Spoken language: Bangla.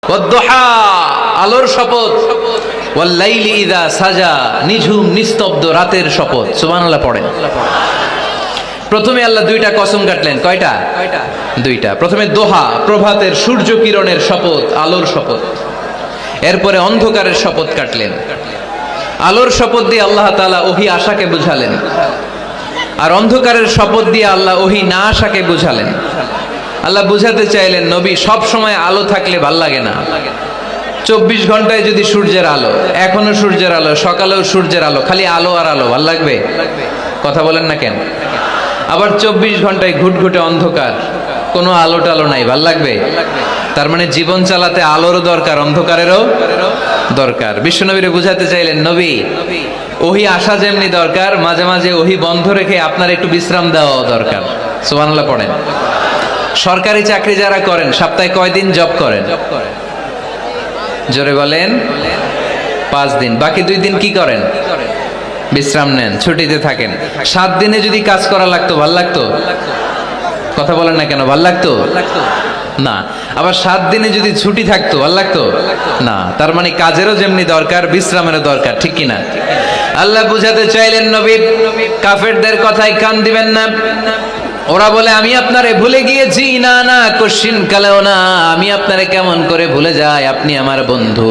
ওয়াদ-দুহা, আলোর শপথ, ওয়াল-লাইলি ইযা সাজা, নিঝুম নিস্তব্ধ রাতের শপথ। সুবহানাল্লাহ পড়েন। প্রথমে আল্লাহ দুইটা কসম কাটলেন। কয়টা? দুইটা। প্রথমে দোহা, প্রভাতের সূর্য কিরণের শপথ, আলোর শপথ। এরপরে অন্ধকারের শপথ কাটলেন। আলোর শপথ দিয়ে আল্লাহ তাআলা ওহী আশাকে বুঝালেন, আর অন্ধকারের শপথ দিয়ে আল্লাহ ওহী না আশাকে বুঝালেন। আল্লাহ বুঝাতে চাইলেন, নবী সব সময় আলো থাকলে ভাল লাগে না। 24 ঘন্টায় যদি সূর্যের আলো, এখনো সূর্যের আলো, সকালেও সূর্যের আলো, খালি আলো আর আলো, ভাল লাগবে? কথা বলেন না কেন? আবার 24 ঘন্টায় ঘুটঘুটে অন্ধকার, কোনো আলো টালো নাই, ভাল লাগবে? তার মানে জীবন চালাতে আলোরও দরকার, অন্ধকারেরও দরকার। বিশ্বনবীরে বুঝাতে চাইলেন, নবী ওহী আসা যেমনি দরকার, মাঝে মাঝে ওহী বন্ধ রেখে আপনার একটু বিশ্রাম দেওয়া দরকার। সুবহানাল্লাহ পড়েন। সরকারি চাকরি যারা করেন, সপ্তাহে কয়দিন জব করেন? জোরে বলেন। 5 দিন। বাকি 2 দিন কি করেন? বিশ্রাম নেন, ছুটিতে থাকেন। 7 দিনে যদি কাজ করা লাগতো, ভাল লাগতো? কথা বলেন না কেন? ভাল লাগতো না। আবার 7 দিনে যদি ছুটি থাকতো, ভাল লাগতো না। তার মানে কাজেরও যেমনি দরকার, বিশ্রামেরও দরকার, ঠিক কিনা? আল্লাহ বুঝাতে চাইলেন, নবী কাফেরদের কথায় কান দিবেন না। ওরা বলে আমি আপনারে ভুলে গিয়েছি। না না, কোশ্চিন কালেও না। আমি আপনারে কেমন করে ভুলে যাই? আপনি আমার বন্ধু।